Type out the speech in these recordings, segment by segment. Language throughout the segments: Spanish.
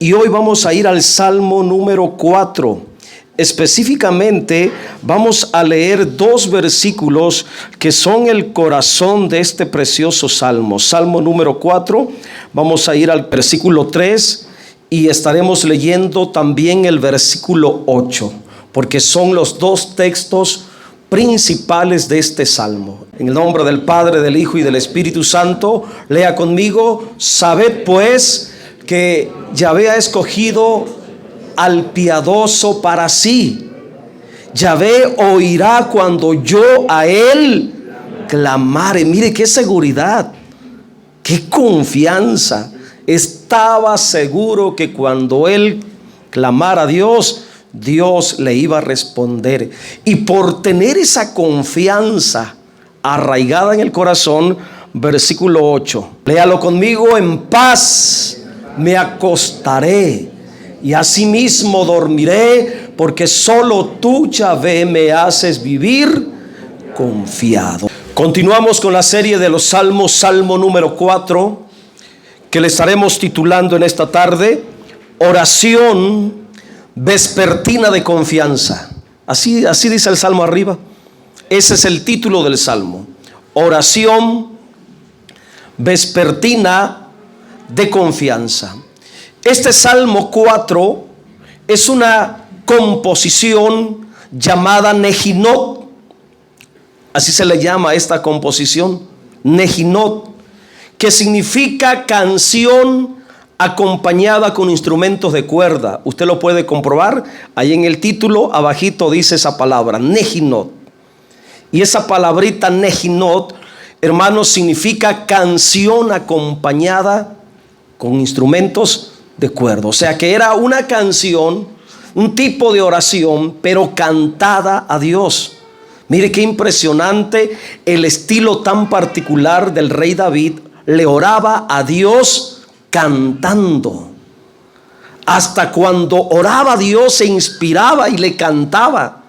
Y hoy vamos a ir al Salmo número 4. Específicamente vamos a leer dos versículos que son el corazón de este precioso salmo. Salmo número 4, vamos a ir al versículo 3 y estaremos leyendo también el versículo 8, porque son los dos textos principales de este salmo. En el nombre del Padre, del Hijo y del Espíritu Santo, lea conmigo: sabed pues que Yahvé ha escogido al piadoso para sí. Yahvé oirá cuando yo a él clamare. Mire qué seguridad, qué confianza. Estaba seguro que cuando él clamara a Dios, Dios le iba a responder. Y por tener esa confianza arraigada en el corazón, versículo 8, léalo conmigo: en paz me acostaré y asimismo dormiré, porque solo tú, Yahvé, me haces vivir confiado. Continuamos con la serie de los salmos, salmo número 4, que le estaremos titulando en esta tarde: oración vespertina de confianza. Así dice el salmo arriba. Ese es el título del salmo: oración vespertina de confianza. Este Salmo 4 es una composición llamada Nejinot. Así se le llama a esta composición, Nejinot, que significa canción acompañada con instrumentos de cuerda. Usted lo puede comprobar, ahí en el título abajito dice esa palabra, Nejinot. Y esa palabrita Nejinot, hermanos, significa canción acompañada con instrumentos de cuerda. O sea que era una canción, un tipo de oración, pero cantada a Dios. Mire qué impresionante el estilo tan particular del rey David. Le oraba a Dios cantando. Hasta cuando oraba a Dios se inspiraba y le cantaba.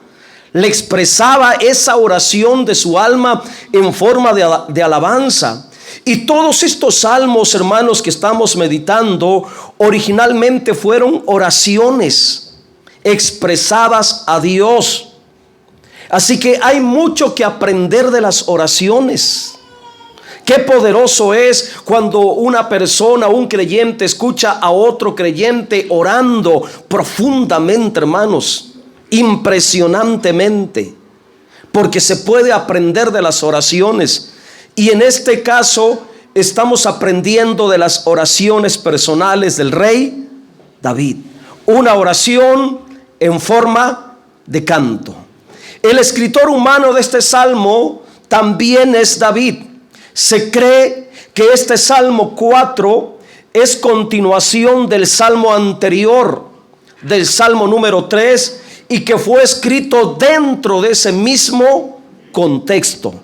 Le expresaba esa oración de su alma en forma de alabanza. Y todos estos salmos, hermanos, que estamos meditando, originalmente fueron oraciones expresadas a Dios. Así que hay mucho que aprender de las oraciones. Qué poderoso es cuando una persona, un creyente, escucha a otro creyente orando profundamente, hermanos, impresionantemente, porque se puede aprender de las oraciones. Y en este caso estamos aprendiendo de las oraciones personales del rey David. Una oración en forma de canto. El escritor humano de este salmo también es David. Se cree que este Salmo 4 es continuación del salmo anterior, del Salmo número 3, y que fue escrito dentro de ese mismo contexto.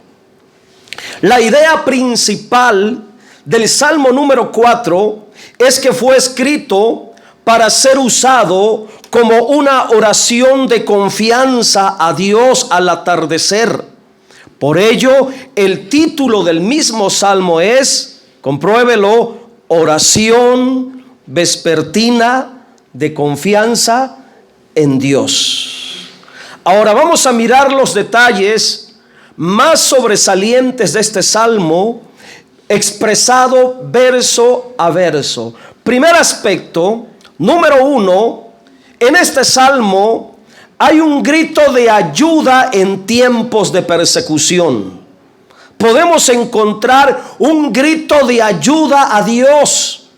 La idea principal del Salmo número 4 es que fue escrito para ser usado como una oración de confianza a Dios al atardecer. Por ello, el título del mismo salmo es, compruébelo, oración vespertina de confianza en Dios. Ahora vamos a mirar los detalles más sobresalientes de este salmo, expresado verso a verso. Primer aspecto, número 1, en este salmo hay un grito de ayuda en tiempos de persecución. Podemos encontrar un grito de ayuda a Dios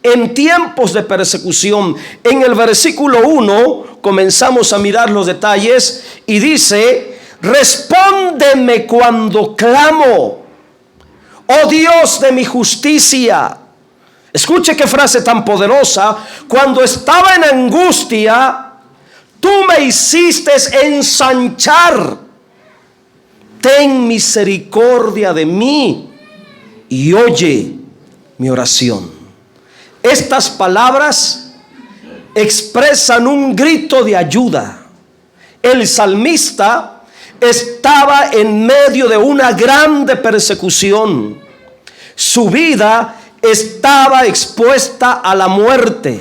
en tiempos de persecución. En el versículo 1 comenzamos a mirar los detalles y dice: respóndeme cuando clamo, oh Dios de mi justicia. Escuche qué frase tan poderosa. Cuando estaba en angustia, tú me hiciste ensanchar. Ten misericordia de mí y oye mi oración. Estas palabras expresan un grito de ayuda. El salmista estaba en medio de una grande persecución. Su vida estaba expuesta a la muerte.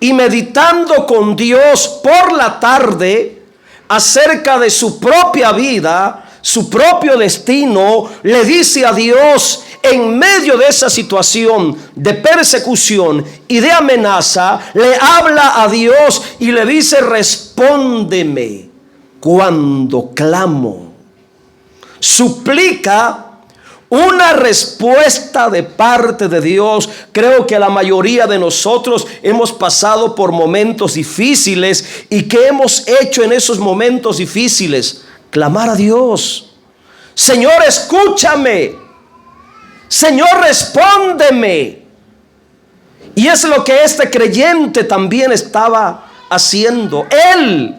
y meditando con Dios por la tarde acerca de su propia vida, su propio destino, le dice a Dios en medio de esa situación de persecución y de amenaza, le habla a Dios y le dice: respóndeme cuando clamo. Suplica una respuesta de parte de Dios. Creo que la mayoría de nosotros hemos pasado por momentos difíciles. ¿Y qué hemos hecho en esos momentos difíciles? Clamar a Dios. Señor, escúchame. Señor, respóndeme. Y es lo que este creyente también estaba haciendo. Él,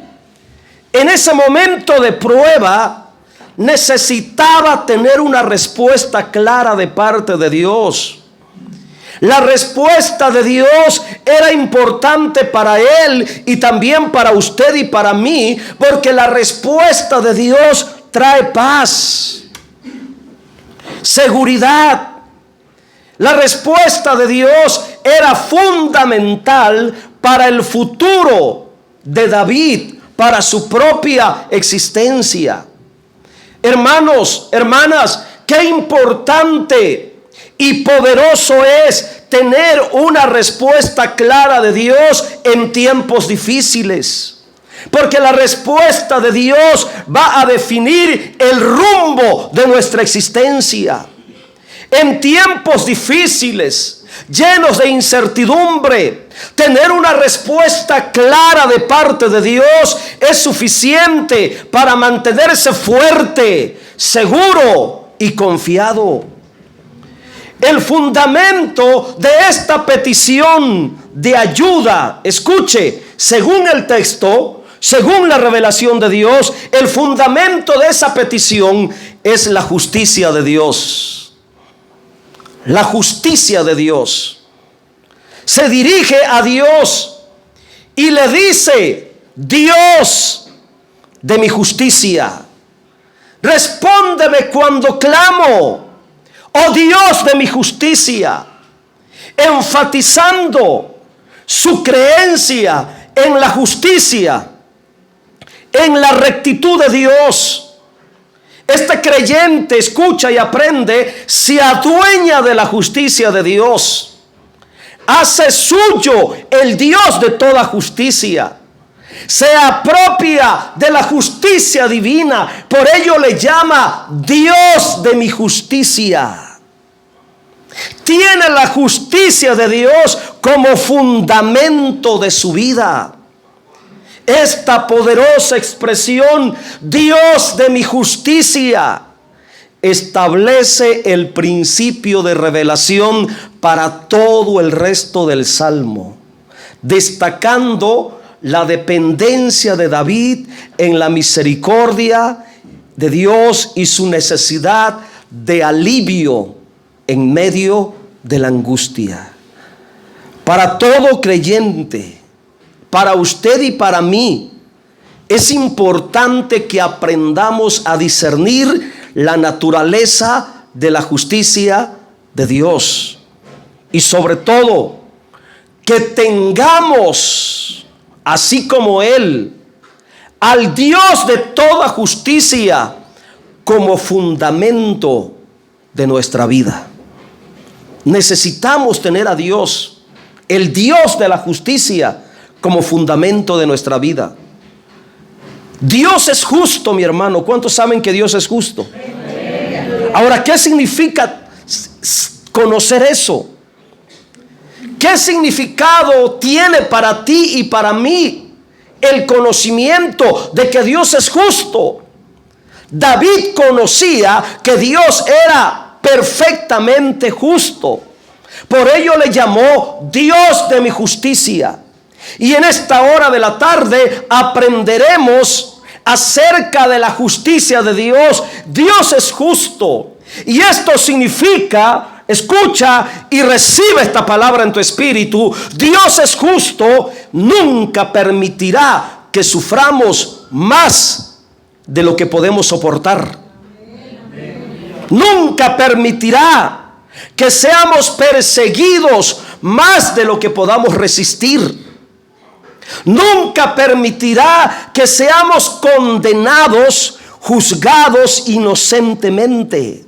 en ese momento de prueba, necesitaba tener una respuesta clara de parte de Dios. La respuesta de Dios era importante para él y también para usted y para mí, porque la respuesta de Dios trae paz, seguridad. La respuesta de Dios era fundamental para el futuro de David, para su propia existencia. Hermanos, hermanas, qué importante y poderoso es tener una respuesta clara de Dios en tiempos difíciles. Porque la respuesta de Dios va a definir el rumbo de nuestra existencia. En tiempos difíciles, llenos de incertidumbre, tener una respuesta clara de parte de Dios es suficiente para mantenerse fuerte, seguro y confiado. El fundamento de esta petición de ayuda, escuche, según el texto, según la revelación de Dios, el fundamento de esa petición es la justicia de Dios. La justicia de Dios. Se dirige a Dios y le dice: Dios de mi justicia, respóndeme cuando clamo. Oh Dios de mi justicia, enfatizando su creencia en la justicia, en la rectitud de Dios. Este creyente escucha y aprende, se adueña de la justicia de Dios, hace suyo el Dios de toda justicia, se apropia de la justicia divina, por ello le llama Dios de mi justicia. Tiene la justicia de Dios como fundamento de su vida. Esta poderosa expresión, Dios de mi justicia, establece el principio de revelación para todo el resto del Salmo, destacando la dependencia de David en la misericordia de Dios y su necesidad de alivio en medio de la angustia. Para todo creyente, para usted y para mí, es importante que aprendamos a discernir la naturaleza de la justicia de Dios. Y sobre todo, que tengamos, así como Él, al Dios de toda justicia como fundamento de nuestra vida. Necesitamos tener a Dios, el Dios de la justicia, como fundamento de nuestra vida. Dios es justo, mi hermano. ¿Cuántos saben que Dios es justo? Ahora, ¿qué significa conocer eso? ¿Qué significado tiene para ti y para mí el conocimiento de que Dios es justo? David conocía que Dios era perfectamente justo. Por ello le llamó Dios de mi justicia. Y en esta hora de la tarde aprenderemos acerca de la justicia de Dios. Dios es justo. Y esto significa, escucha y recibe esta palabra en tu espíritu: Dios es justo, nunca permitirá que suframos más de lo que podemos soportar. Nunca permitirá que seamos perseguidos más de lo que podamos resistir. Nunca permitirá que seamos condenados, juzgados inocentemente.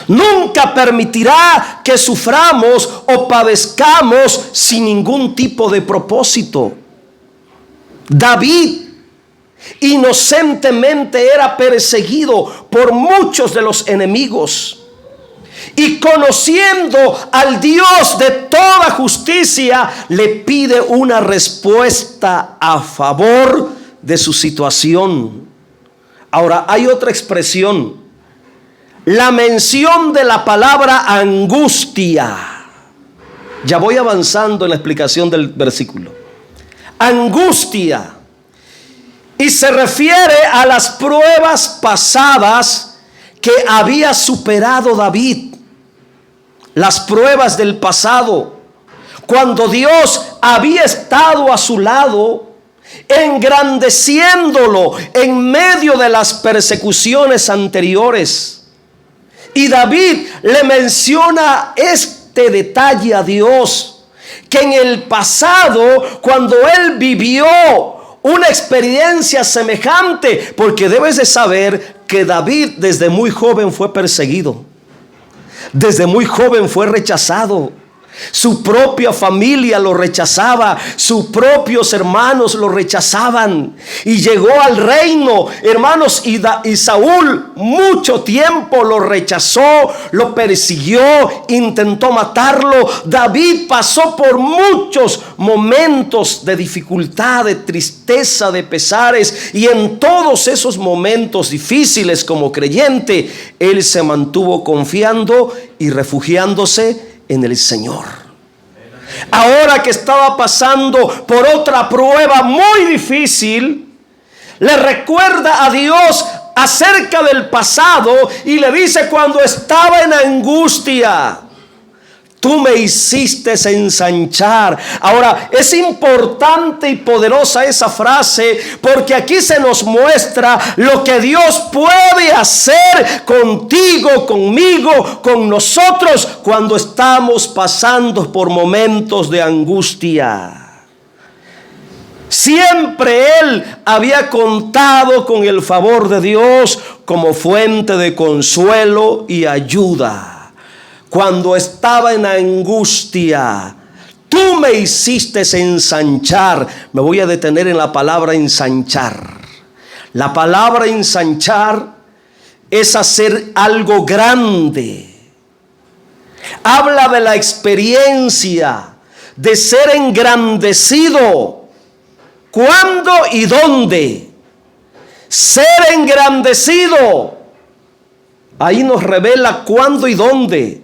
Nunca permitirá que suframos o padezcamos sin ningún tipo de propósito. David inocentemente era perseguido por muchos de los enemigos. Y conociendo al Dios de toda justicia, le pide una respuesta a favor de su situación. Ahora, hay otra expresión. La mención de la palabra angustia. Ya voy avanzando en la explicación del versículo. Angustia. Y se refiere a las pruebas pasadas que había superado David. Las pruebas del pasado, cuando Dios había estado a su lado, engrandeciéndolo en medio de las persecuciones anteriores. Y David le menciona este detalle a Dios, que en el pasado, cuando él vivió una experiencia semejante, porque debes de saber que David desde muy joven fue perseguido. Desde muy joven fue rechazado. Su propia familia lo rechazaba, sus propios hermanos lo rechazaban, y llegó al reino, hermanos, y Saúl mucho tiempo lo rechazó, lo persiguió, intentó matarlo. David pasó por muchos momentos de dificultad, de tristeza, de pesares, y en todos esos momentos difíciles como creyente, él se mantuvo confiando y refugiándose en el Señor. Ahora que estaba pasando por otra prueba muy difícil, le recuerda a Dios acerca del pasado y le dice: cuando estaba en angustia, tú me hiciste ensanchar. Ahora, es importante y poderosa esa frase, porque aquí se nos muestra lo que Dios puede hacer contigo, conmigo, con nosotros cuando estamos pasando por momentos de angustia. Siempre él había contado con el favor de Dios como fuente de consuelo y ayuda. Cuando estaba en angustia, tú me hiciste ensanchar. Me voy a detener en la palabra ensanchar. La palabra ensanchar es hacer algo grande. Habla de la experiencia de ser engrandecido. ¿Cuándo y dónde? Ser engrandecido. Ahí nos revela cuándo y dónde.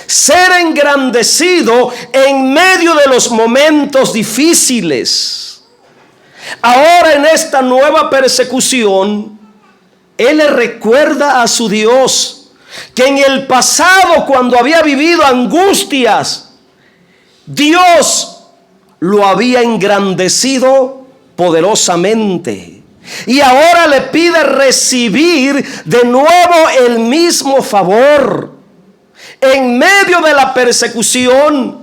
Ser engrandecido en medio de los momentos difíciles. Ahora, en esta nueva persecución, él le recuerda a su Dios que en el pasado, cuando había vivido angustias, Dios lo había engrandecido poderosamente. Y ahora le pide recibir de nuevo el mismo favor. En medio de la persecución,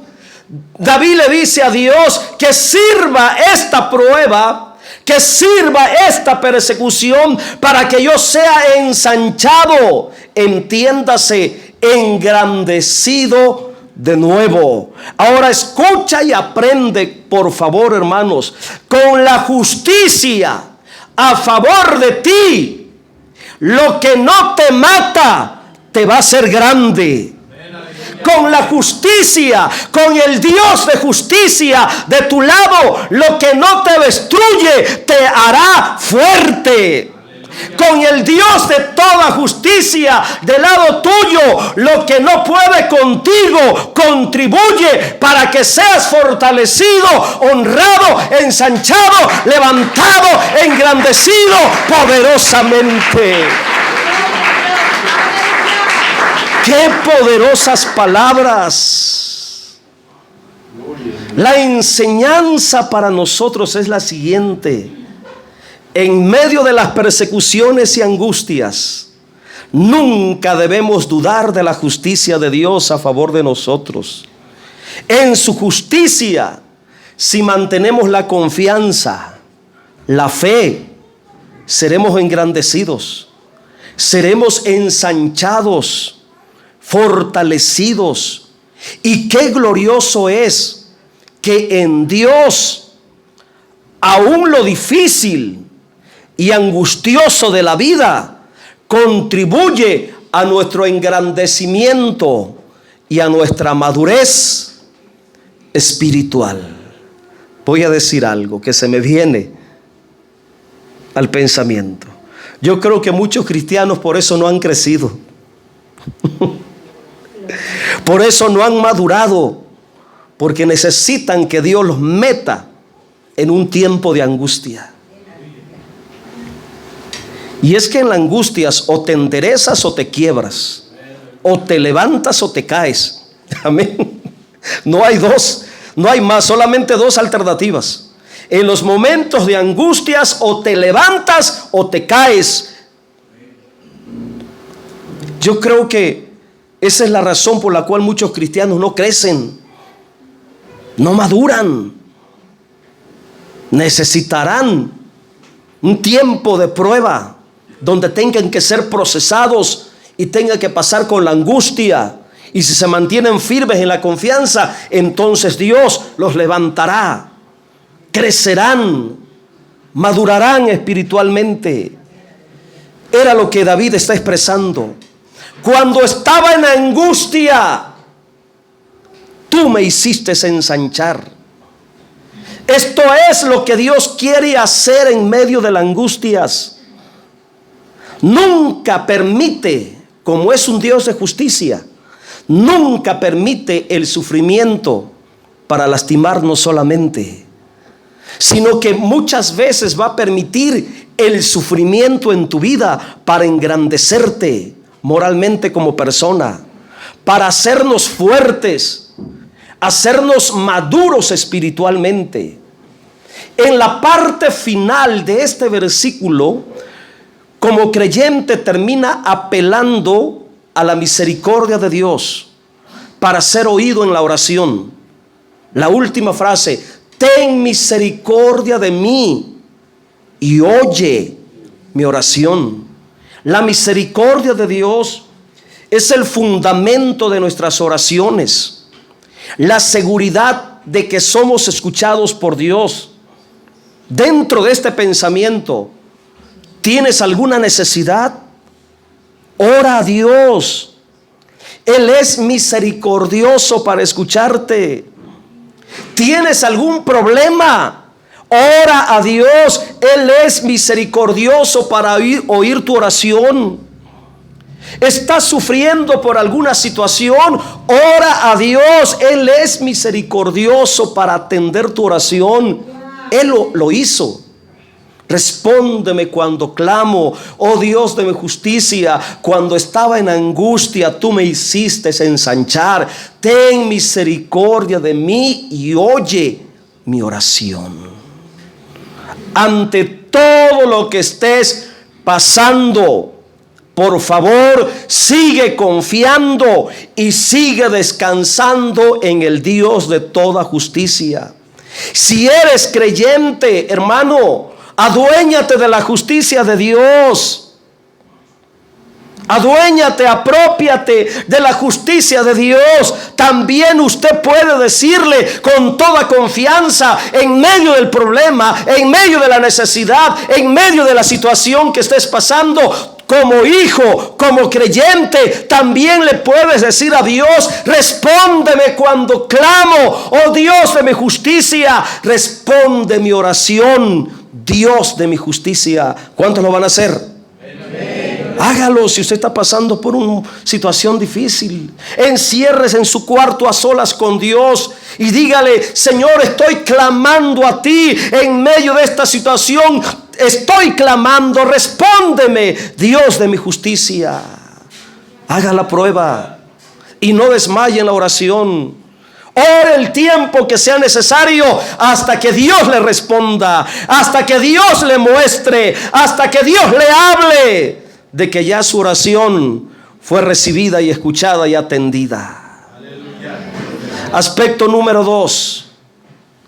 David le dice a Dios que sirva esta prueba, que sirva esta persecución para que yo sea ensanchado, entiéndase, engrandecido de nuevo. Ahora escucha y aprende, por favor, hermanos. Con la justicia a favor de ti, lo que no te mata te va a hacer grande. Con la justicia, con el Dios de justicia de tu lado, lo que no te destruye te hará fuerte. Con el Dios de toda justicia del lado tuyo, lo que no puede contigo contribuye para que seas fortalecido, honrado, ensanchado, levantado, engrandecido poderosamente. ¡Qué poderosas palabras! La enseñanza para nosotros es la siguiente. En medio de las persecuciones y angustias, nunca debemos dudar de la justicia de Dios a favor de nosotros. En su justicia si mantenemos la confianza, la fe, seremos engrandecidos, seremos ensanchados, fortalecidos. Y qué glorioso es que en Dios, aún lo difícil y angustioso de la vida, contribuye a nuestro engrandecimiento y a nuestra madurez espiritual. Voy a decir algo que se me viene al pensamiento. Yo creo que muchos cristianos por eso no han crecido. Por eso no han madurado, porque necesitan que Dios los meta en un tiempo de angustia. Y es que en la angustia o te enderezas o te quiebras, o te levantas o te caes. Amén. No hay dos, no hay más, solamente dos alternativas. En los momentos de angustias o te levantas o te caes. Yo creo que esa es la razón por la cual muchos cristianos no crecen, no maduran. Necesitarán un tiempo de prueba donde tengan que ser procesados y tengan que pasar con la angustia. Y si se mantienen firmes en la confianza, entonces Dios los levantará, crecerán, madurarán espiritualmente. Era lo que David está expresando. Cuando estaba en angustia, tú me hiciste ensanchar. Esto es lo que Dios quiere hacer en medio de las angustias. Nunca permite, como es un Dios de justicia, nunca permite el sufrimiento para lastimarnos solamente, sino que muchas veces va a permitir el sufrimiento en tu vida para engrandecerte moralmente como persona, para hacernos fuertes, hacernos maduros espiritualmente. En la parte final de este versículo, como creyente, termina apelando a la misericordia de Dios para ser oído en la oración. La última frase: ten misericordia de mí y oye mi oración. La misericordia de Dios es el fundamento de nuestras oraciones, la seguridad de que somos escuchados por Dios. Dentro de este pensamiento, ¿tienes alguna necesidad? Ora a Dios. Él es misericordioso para escucharte. ¿Tienes algún problema? Ora a Dios. Él es misericordioso para oír tu oración. ¿Estás sufriendo por alguna situación? Ora a Dios. Él es misericordioso para atender tu oración. Él lo hizo. Respóndeme cuando clamo, oh Dios de mi justicia. Cuando estaba en angustia, tú me hiciste ensanchar. Ten misericordia de mí y oye mi oración. Ante todo lo que estés pasando, por favor, sigue confiando y sigue descansando en el Dios de toda justicia. Si eres creyente, hermano, aduéñate de la justicia de Dios. Aduéñate, apropiate de la justicia de Dios. También usted puede decirle con toda confianza, en medio del problema, en medio de la necesidad, en medio de la situación que estés pasando, como hijo, como creyente, también le puedes decir a Dios: respóndeme cuando clamo, oh Dios de mi justicia, responde mi oración, Dios de mi justicia. ¿Cuántos lo van a hacer? Amén. Hágalo. Si usted está pasando por una situación difícil, enciérrese en su cuarto a solas con Dios y dígale: Señor, estoy clamando a ti en medio de esta situación. Estoy clamando, respóndeme, Dios de mi justicia. Haga la prueba y no desmaye en la oración. Ore el tiempo que sea necesario hasta que Dios le responda, hasta que Dios le muestre, hasta que Dios le hable de que ya su oración fue recibida y escuchada y atendida. Aleluya. Aspecto número 2.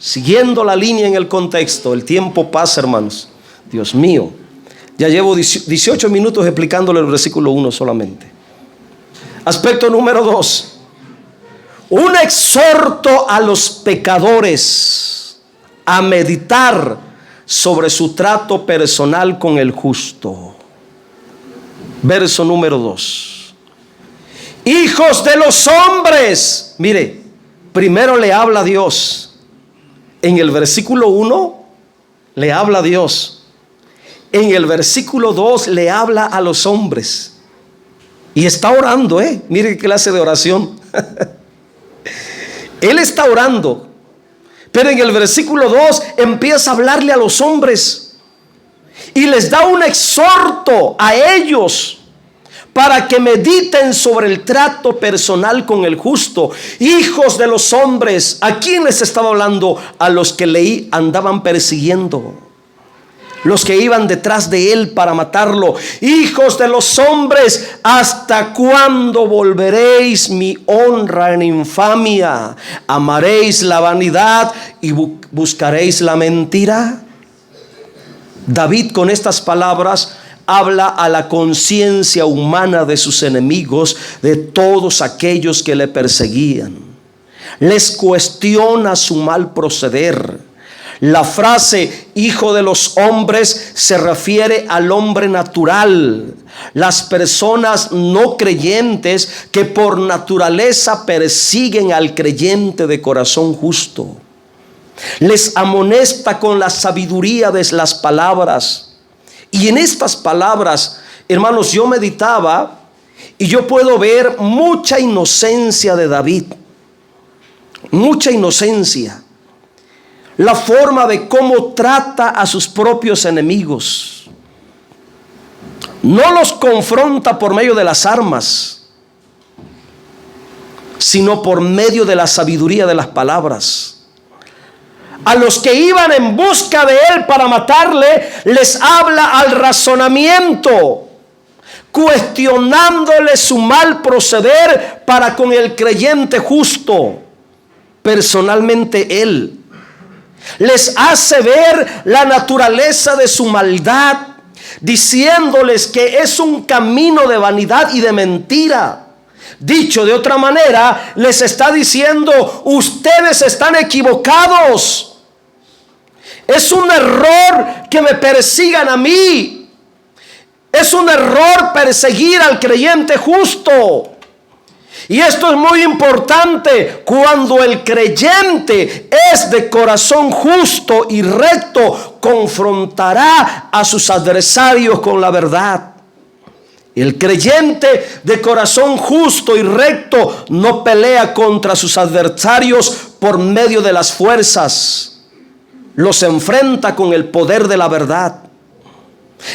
Siguiendo la línea en el contexto, el tiempo pasa, hermanos. Dios mío, ya llevo 18 minutos explicándole el versículo 1 solamente. Aspecto número 2. Un exhorto a los pecadores a meditar sobre su trato personal con el justo. Verso número 2. Hijos de los hombres. Mire, primero le habla a Dios. En el versículo 1 le habla a Dios. En el versículo 2 le habla a los hombres. Y está orando, mire qué clase de oración. Él está orando. Pero en el versículo 2 empieza a hablarle a los hombres. Y les da un exhorto a ellos para que mediten sobre el trato personal con el justo. Hijos de los hombres. ¿A quién les estaba hablando? A los que andaban persiguiendo, los que iban detrás de él para matarlo. Hijos de los hombres, ¿hasta cuándo volveréis mi honra en infamia? ¿Amaréis la vanidad y buscaréis la mentira? David, con estas palabras, habla a la conciencia humana de sus enemigos, de todos aquellos que le perseguían. Les cuestiona su mal proceder. La frase hijo de los hombres se refiere al hombre natural, las personas no creyentes que por naturaleza persiguen al creyente de corazón justo. Les amonesta con la sabiduría de las palabras. Y en estas palabras, hermanos, yo meditaba y yo puedo ver mucha inocencia de David. Mucha inocencia. La forma de cómo trata a sus propios enemigos. No los confronta por medio de las armas, sino por medio de la sabiduría de las palabras. A los que iban en busca de él para matarle, les habla al razonamiento, cuestionándole su mal proceder para con el creyente justo. Personalmente él les hace ver la naturaleza de su maldad, diciéndoles que es un camino de vanidad y de mentira. Dicho de otra manera, les está diciendo: ustedes están equivocados. Es un error que me persigan a mí. Es un error perseguir al creyente justo. Y esto es muy importante. Cuando el creyente es de corazón justo y recto, confrontará a sus adversarios con la verdad. El creyente de corazón justo y recto no pelea contra sus adversarios por medio de las fuerzas. Los enfrenta con el poder de la verdad.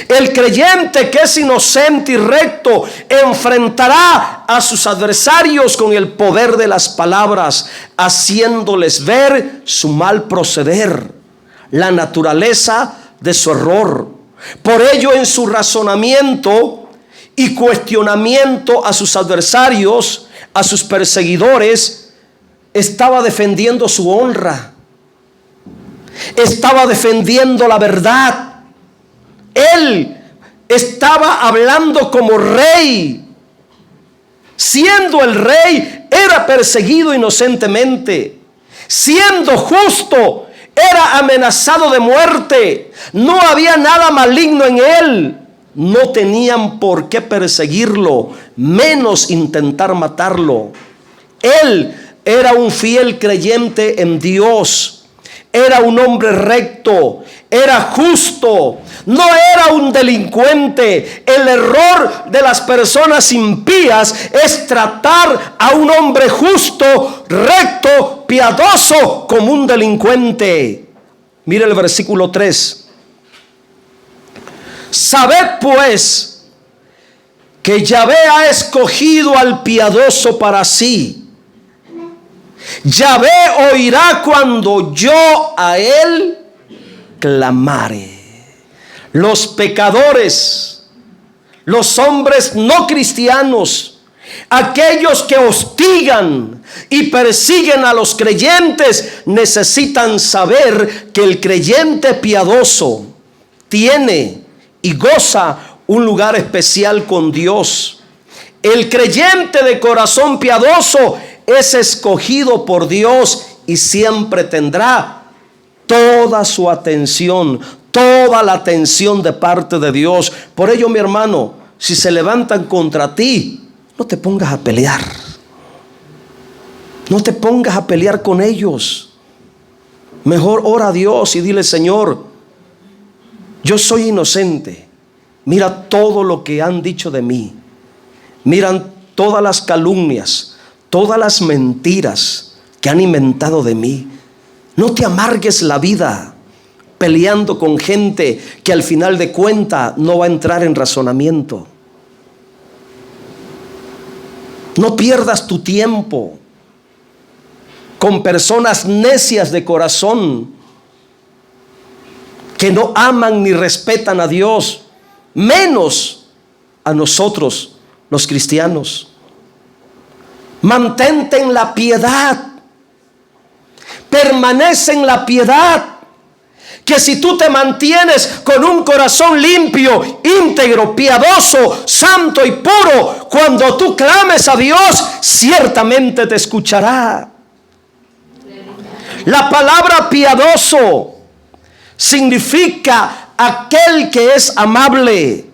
El creyente que es inocente y recto enfrentará a sus adversarios con el poder de las palabras, haciéndoles ver su mal proceder, la naturaleza de su error. Por ello, en su razonamiento y cuestionamiento a sus adversarios, a sus perseguidores, estaba defendiendo su honra. Estaba defendiendo la verdad. Él estaba hablando como rey. Siendo el rey, era perseguido inocentemente. Siendo justo, era amenazado de muerte. No había nada maligno en él. No tenían por qué perseguirlo, menos intentar matarlo. Él era un fiel creyente en Dios. Era un hombre recto, era justo, no era un delincuente. El error de las personas impías es tratar a un hombre justo, recto, piadoso como un delincuente. Mire el versículo 3. Sabed pues que Yahvé ha escogido al piadoso para sí. Yahvé oirá cuando yo a él clamare. Los pecadores, los hombres no cristianos, aquellos que hostigan, y persiguen a los creyentes, necesitan saber que el creyente piadoso tiene y goza un lugar especial con Dios. El creyente de corazón piadoso es escogido por Dios y siempre tendrá toda su atención, toda la atención de parte de Dios. Por ello, mi hermano, si se levantan contra ti, no te pongas a pelear. No te pongas a pelear con ellos. Mejor ora a Dios y dile: Señor, yo soy inocente. Mira todo lo que han dicho de mí. Miran todas las calumnias, todas las mentiras que han inventado de mí. No te amargues la vida peleando con gente que al final de cuentas no va a entrar en razonamiento. No pierdas tu tiempo con personas necias de corazón que no aman ni respetan a Dios, menos a nosotros los cristianos. Mantente en la piedad, permanece en la piedad, que si tú te mantienes con un corazón limpio, íntegro, piadoso, santo y puro, cuando tú clames a Dios, ciertamente te escuchará. La palabra piadoso significa aquel que es amable,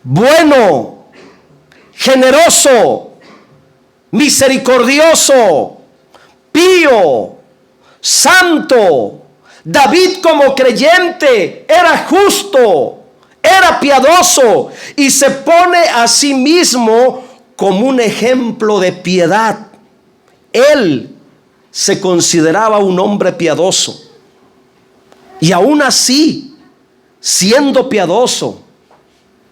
bueno, generoso, misericordioso, pío, santo. David, como creyente, era justo, era piadoso y se pone a sí mismo como un ejemplo de piedad. Él se consideraba un hombre piadoso y aún así, siendo piadoso,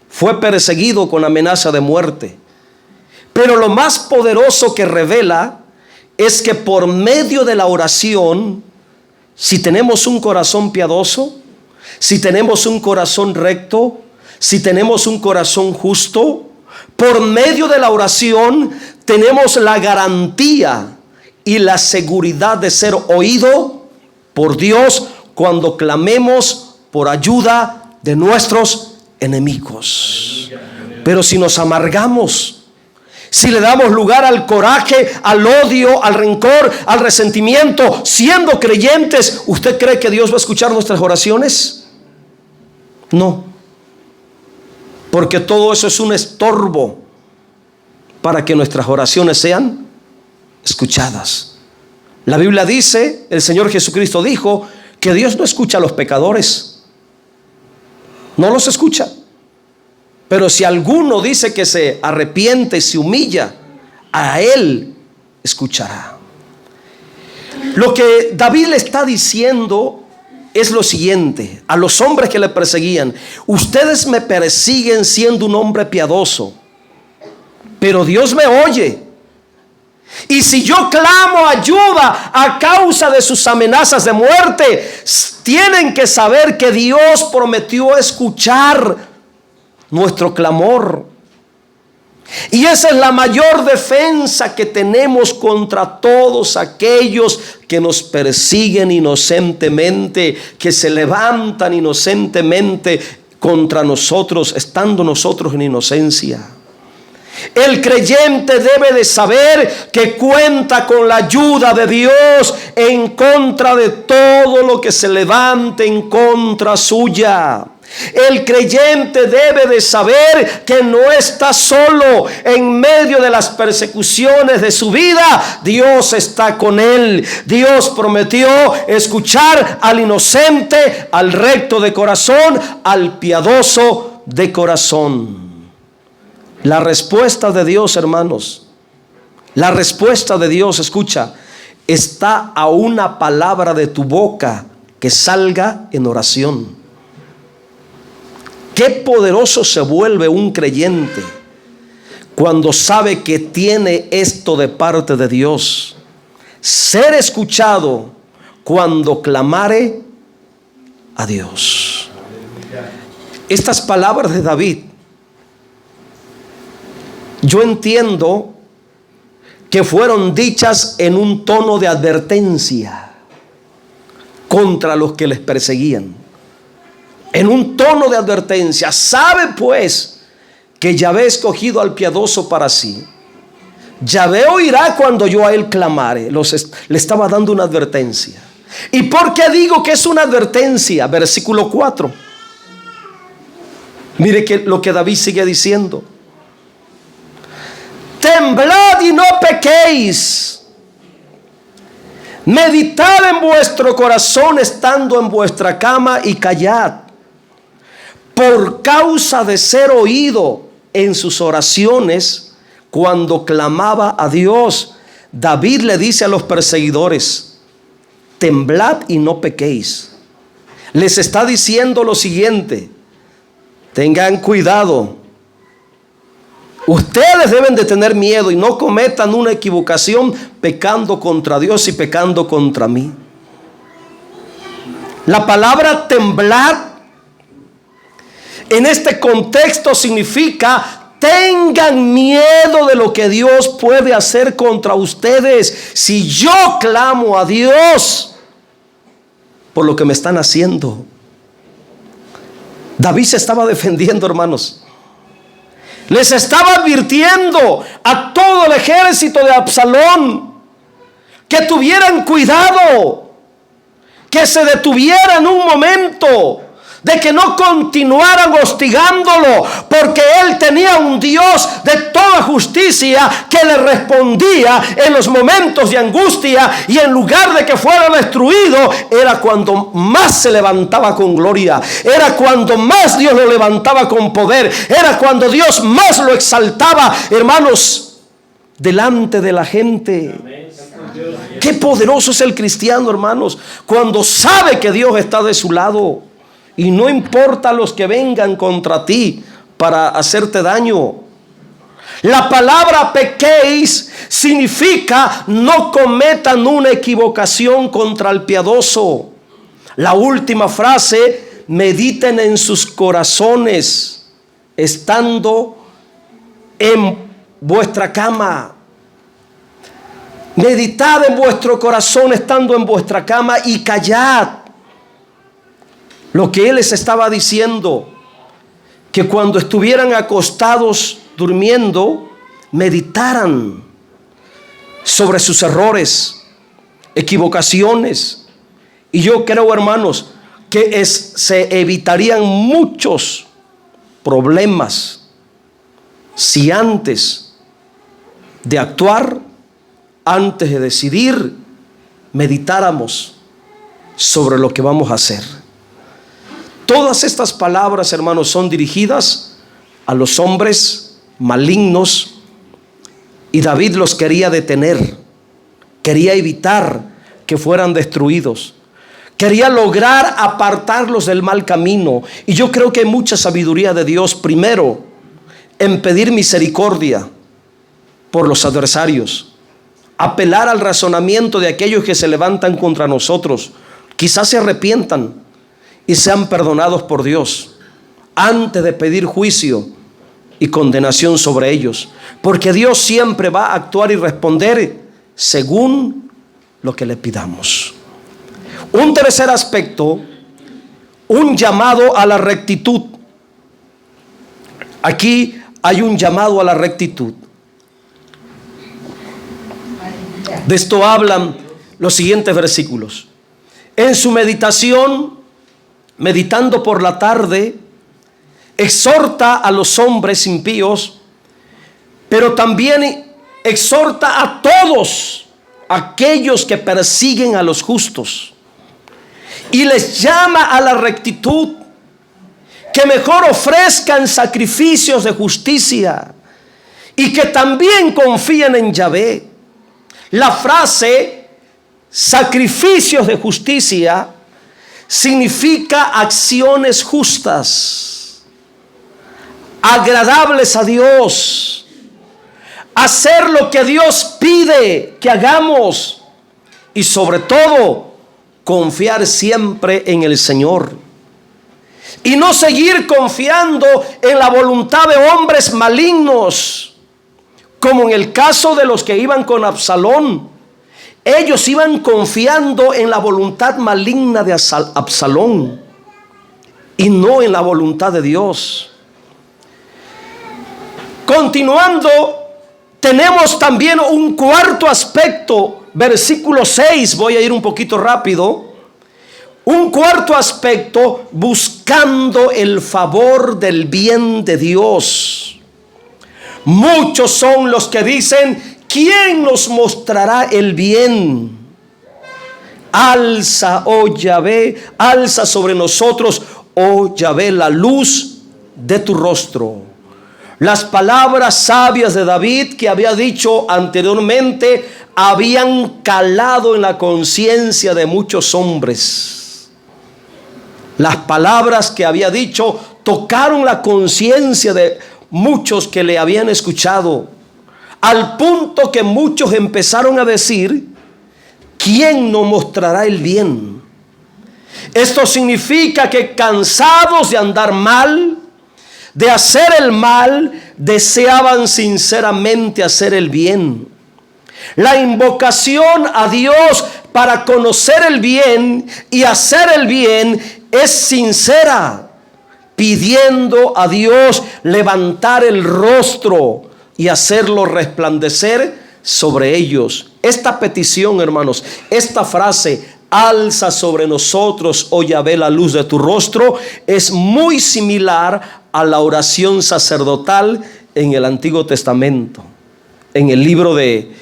fue perseguido con amenaza de muerte. Pero lo más poderoso que revela es que por medio de la oración, si tenemos un corazón piadoso, si tenemos un corazón recto, si tenemos un corazón justo, por medio de la oración tenemos la garantía y la seguridad de ser oído por Dios cuando clamemos por ayuda de nuestros enemigos. Pero si nos amargamos, si le damos lugar al coraje, al odio, al rencor, al resentimiento, siendo creyentes, ¿usted cree que Dios va a escuchar nuestras oraciones? No, porque todo eso es un estorbo para que nuestras oraciones sean escuchadas. La Biblia dice, el Señor Jesucristo dijo, que Dios no escucha a los pecadores, no los escucha. Pero si alguno dice que se arrepiente y se humilla, a él escuchará. Lo que David le está diciendo es lo siguiente a los hombres que le perseguían: ustedes me persiguen siendo un hombre piadoso, pero Dios me oye. Y si yo clamo ayuda a causa de sus amenazas de muerte, tienen que saber que Dios prometió escuchar nuestro clamor. Y esa es la mayor defensa que tenemos contra todos aquellos que nos persiguen inocentemente, que se levantan inocentemente contra nosotros, estando nosotros en inocencia. El creyente debe de saber que cuenta con la ayuda de Dios en contra de todo lo que se levante en contra suya. El creyente debe de saber que no está solo en medio de las persecuciones de su vida. Dios está con él. Dios prometió escuchar al inocente, al recto de corazón, al piadoso de corazón. La respuesta de Dios, hermanos, la respuesta de Dios, escucha, está a una palabra de tu boca que salga en oración. Qué poderoso se vuelve un creyente cuando sabe que tiene esto de parte de Dios: ser escuchado cuando clamare a Dios. Estas palabras de David, yo entiendo que fueron dichas en un tono de advertencia contra los que les perseguían. En un tono de advertencia. Sabe pues que Yahvé ha escogido al piadoso para sí. Yahvé oirá cuando yo a él clamare. Le estaba dando una advertencia. ¿Y por qué digo que es una advertencia? Versículo 4. Mire lo que David sigue diciendo. Temblad y no pequéis. Meditad en vuestro corazón estando en vuestra cama y callad. Por causa de ser oído en sus oraciones cuando clamaba a Dios, David le dice a los perseguidores: temblad y no pequéis. Les está diciendo lo siguiente: tengan cuidado. Ustedes deben de tener miedo y no cometan una equivocación pecando contra Dios y pecando contra mí. La palabra temblar en este contexto significa: tengan miedo de lo que Dios puede hacer contra ustedes si yo clamo a Dios por lo que me están haciendo. David se estaba defendiendo, hermanos. Les estaba advirtiendo a todo el ejército de Absalón que tuvieran cuidado, que se detuvieran un momento, de que no continuaran hostigándolo, porque él tenía un Dios de toda justicia que le respondía en los momentos de angustia, y en lugar de que fuera destruido, era cuando más se levantaba con gloria, era cuando más Dios lo levantaba con poder, era cuando Dios más lo exaltaba, hermanos, delante de la gente. Qué poderoso es el cristiano, hermanos, cuando sabe que Dios está de su lado. Y no importa los que vengan contra ti para hacerte daño. La palabra pequéis significa: no cometan una equivocación contra el piadoso. La última frase: mediten en sus corazones estando en vuestra cama. Meditad en vuestro corazón estando en vuestra cama y callad. Lo que él les estaba diciendo, que cuando estuvieran acostados durmiendo, meditaran sobre sus errores, equivocaciones. Y yo creo, hermanos, que se evitarían muchos problemas si antes de actuar, antes de decidir, meditáramos sobre lo que vamos a hacer. Todas estas palabras, hermanos, son dirigidas a los hombres malignos, y David los quería detener, quería evitar que fueran destruidos, quería lograr apartarlos del mal camino. Y yo creo que hay mucha sabiduría de Dios, primero, en pedir misericordia por los adversarios, apelar al razonamiento de aquellos que se levantan contra nosotros, quizás se arrepientan y sean perdonados por Dios, antes de pedir juicio y condenación sobre ellos, porque Dios siempre va a actuar y responder según lo que le pidamos. Un tercer aspecto, un llamado a la rectitud. Aquí hay un llamado a la rectitud. De esto hablan los siguientes versículos. En su meditación, meditando por la tarde, exhorta a los hombres impíos, pero también exhorta a todos aquellos que persiguen a los justos, y les llama a la rectitud, que mejor ofrezcan sacrificios de justicia y que también confíen en Yahvé. La frase sacrificios de justicia significa acciones justas, agradables a Dios, hacer lo que Dios pide que hagamos, y sobre todo confiar siempre en el Señor y no seguir confiando en la voluntad de hombres malignos, como en el caso de los que iban con Absalón. Ellos iban confiando en la voluntad maligna de Absalón y no en la voluntad de Dios. Continuando, tenemos también un cuarto aspecto, versículo 6, voy a ir un poquito rápido. Un cuarto aspecto, buscando el favor del bien de Dios. Muchos son los que dicen: ¿quién nos mostrará el bien? Alza, oh Yahvé, alza sobre nosotros, oh Yahvé, la luz de tu rostro. Las palabras sabias de David que había dicho anteriormente habían calado en la conciencia de muchos hombres. Las palabras que había dicho tocaron la conciencia de muchos que le habían escuchado, al punto que muchos empezaron a decir: ¿quién nos mostrará el bien? Esto significa que cansados de andar mal, de hacer el mal, deseaban sinceramente hacer el bien. La invocación a Dios para conocer el bien y hacer el bien es sincera, pidiendo a Dios levantar el rostro y hacerlo resplandecer sobre ellos. Esta petición, hermanos, esta frase: alza sobre nosotros, oh Yahvé, la luz de tu rostro, es muy similar a la oración sacerdotal en el Antiguo Testamento, en el libro de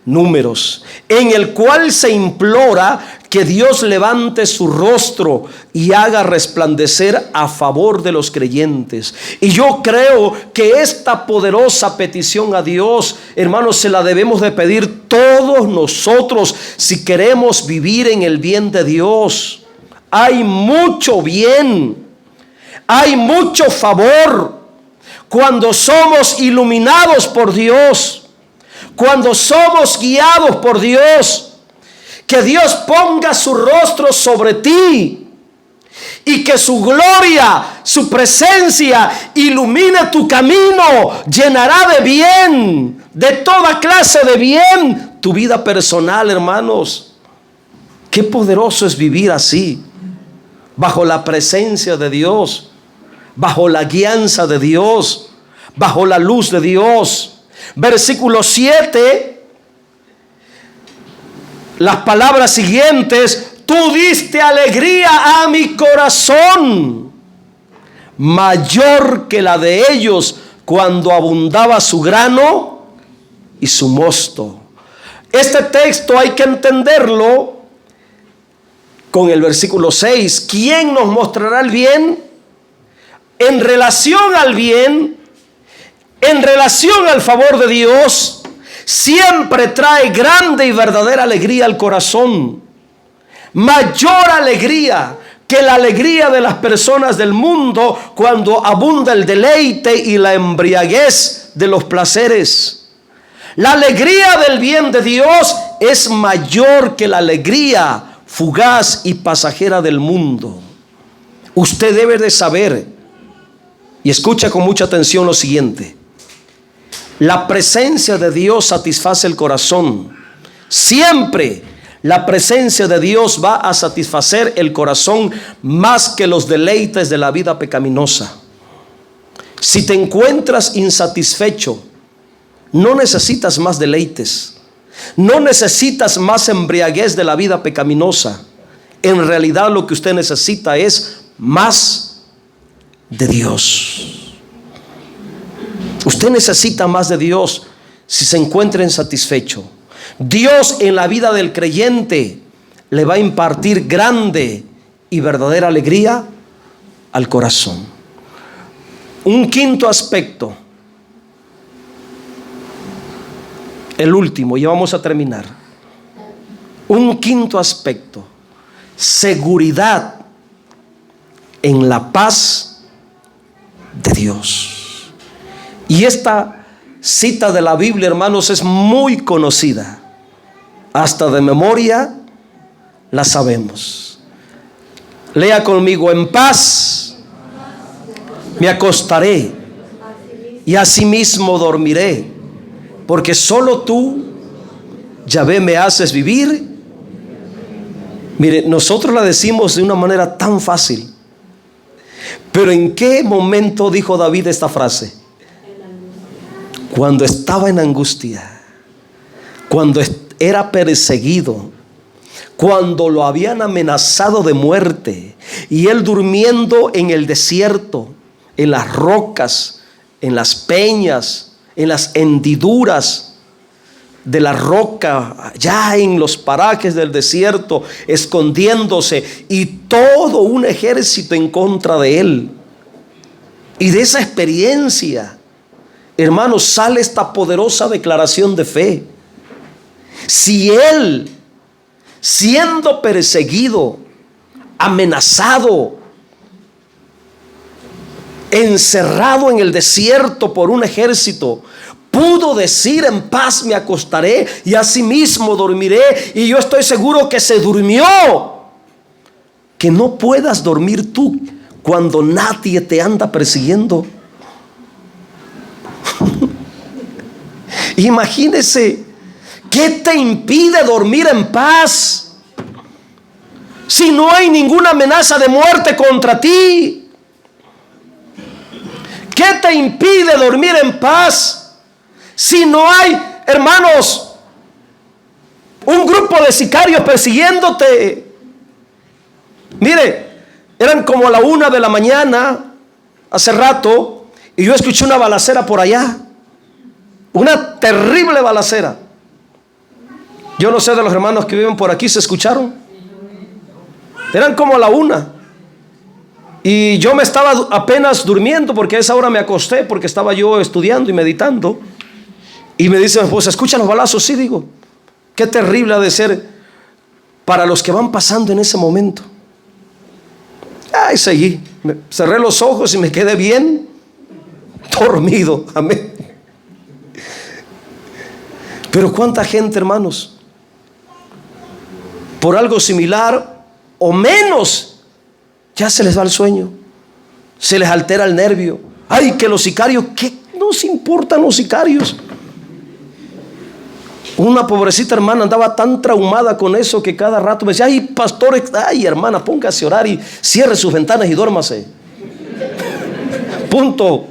Números, en el cual se implora que Dios levante su rostro y haga resplandecer a favor de los creyentes. Y yo creo que esta poderosa petición a Dios, hermanos, se la debemos de pedir todos nosotros si queremos vivir en el bien de Dios. Hay mucho bien, hay mucho favor cuando somos iluminados por Dios, cuando somos guiados por Dios. Que Dios ponga su rostro sobre ti y que su gloria, su presencia ilumine tu camino, llenará de bien, de toda clase de bien, tu vida personal, hermanos. Qué poderoso es vivir así, bajo la presencia de Dios, bajo la guianza de Dios, bajo la luz de Dios. Versículo 7. Las palabras siguientes: tú diste alegría a mi corazón, mayor que la de ellos cuando abundaba su grano y su mosto. Este texto hay que entenderlo con el versículo 6. ¿Quién nos mostrará el bien? En relación al bien, en relación al favor de Dios, siempre trae grande y verdadera alegría al corazón. Mayor alegría que la alegría de las personas del mundo cuando abunda el deleite y la embriaguez de los placeres. La alegría del bien de Dios es mayor que la alegría fugaz y pasajera del mundo. Usted debe de saber, y escucha con mucha atención lo siguiente: la presencia de Dios satisface el corazón. Siempre la presencia de Dios va a satisfacer el corazón más que los deleites de la vida pecaminosa. Si te encuentras insatisfecho, no necesitas más deleites, no necesitas más embriaguez de la vida pecaminosa. En realidad lo que usted necesita es más de Dios. Usted necesita más de Dios si se encuentra insatisfecho. Dios en la vida del creyente le va a impartir grande y verdadera alegría al corazón. Un quinto aspecto, el último, ya vamos a terminar. Un quinto aspecto: seguridad en la paz de Dios. Y esta cita de la Biblia, hermanos, es muy conocida. Hasta de memoria la sabemos. Lea conmigo: en paz me acostaré y asimismo dormiré, porque solo tú, Yahvé, me haces vivir. Mire, nosotros la decimos de una manera tan fácil, pero ¿en qué momento dijo David esta frase? Cuando estaba en angustia, cuando era perseguido, cuando lo habían amenazado de muerte, y él durmiendo en el desierto, en las rocas, en las peñas, en las hendiduras de la roca, ya en los parajes del desierto, escondiéndose, y todo un ejército en contra de él. Y de esa experiencia, hermanos, sale esta poderosa declaración de fe. Si él, siendo perseguido, amenazado, encerrado en el desierto por un ejército, pudo decir: en paz me acostaré y asimismo dormiré, y yo estoy seguro que se durmió. Que no puedas dormir tú cuando nadie te anda persiguiendo. Imagínese, ¿qué te impide dormir en paz si no hay ninguna amenaza de muerte contra ti? ¿Qué te impide dormir en paz si no hay, hermanos, un grupo de sicarios persiguiéndote? Mire, eran como la 1 de la mañana hace rato, y yo escuché una balacera por allá, una terrible balacera. Yo no sé de los hermanos que viven por aquí, ¿se escucharon? Eran como la 1. Y yo me estaba apenas durmiendo, porque a esa hora me acosté, porque estaba yo estudiando y meditando. Y me dice mi esposa: ¿escuchan los balazos? Sí, digo. Qué terrible ha de ser para los que van pasando en ese momento. Ay, seguí. Cerré los ojos y me quedé bien dormido. Amén. Pero cuánta gente, hermanos, por algo similar o menos, ya se les va el sueño, se les altera el nervio. Ay, que los sicarios, ¿qué nos importan los sicarios? Una pobrecita hermana andaba tan traumada con eso que cada rato me decía: ay, pastor, ay, hermana, póngase a orar y cierre sus ventanas y duérmase. Punto.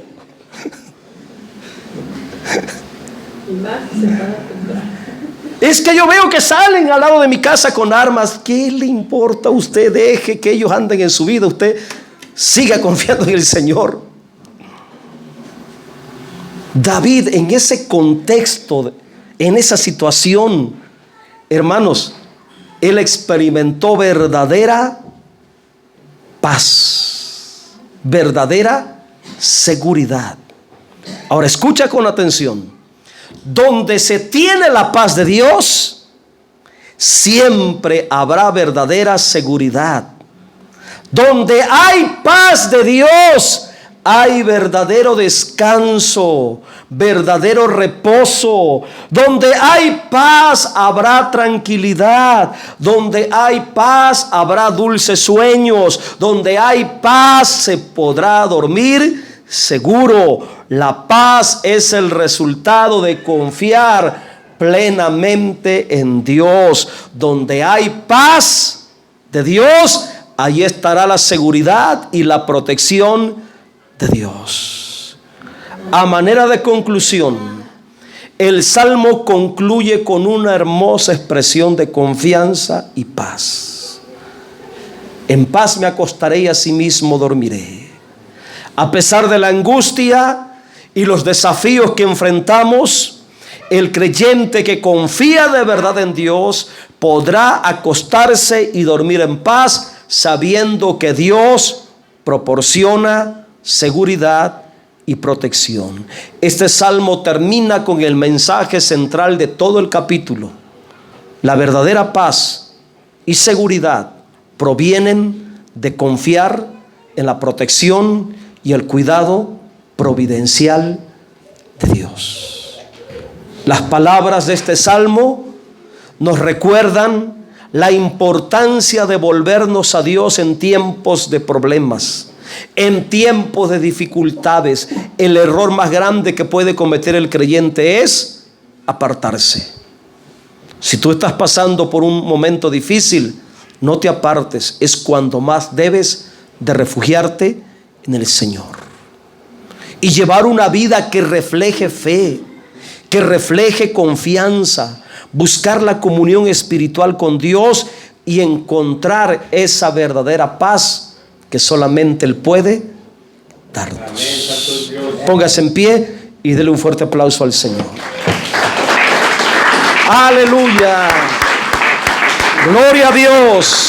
Es que yo veo que salen al lado de mi casa con armas. ¿Qué le importa a usted? Deje que ellos anden en su vida, usted siga confiando en el Señor. David, en ese contexto, en esa situación, hermanos, él experimentó verdadera paz, verdadera seguridad. Ahora escucha con atención. Donde se tiene la paz de Dios, siempre habrá verdadera seguridad. Donde hay paz de Dios, hay verdadero descanso, verdadero reposo. Donde hay paz, habrá tranquilidad. Donde hay paz, habrá dulces sueños. Donde hay paz, se podrá dormir seguro. La paz es el resultado de confiar plenamente en Dios. Donde hay paz de Dios, allí estará la seguridad y la protección de Dios. A manera de conclusión, el Salmo concluye con una hermosa expresión de confianza y paz. En paz me acostaré y asimismo dormiré. A pesar de la angustia y los desafíos que enfrentamos, el creyente que confía de verdad en Dios podrá acostarse y dormir en paz, sabiendo que Dios proporciona seguridad y protección. Este salmo termina con el mensaje central de todo el capítulo. La verdadera paz y seguridad provienen de confiar en la protección y el cuidado providencial de Dios. Las palabras de este salmo nos recuerdan la importancia de volvernos a Dios en tiempos de problemas, en tiempos de dificultades. El error más grande que puede cometer el creyente es apartarse. Si tú estás pasando por un momento difícil, no te apartes. Es cuando más debes de refugiarte en el Señor y llevar una vida que refleje fe, que refleje confianza, buscar la comunión espiritual con Dios y encontrar esa verdadera paz que solamente Él puede darnos. Póngase en pie y dele un fuerte aplauso al Señor. Aleluya. Gloria a Dios.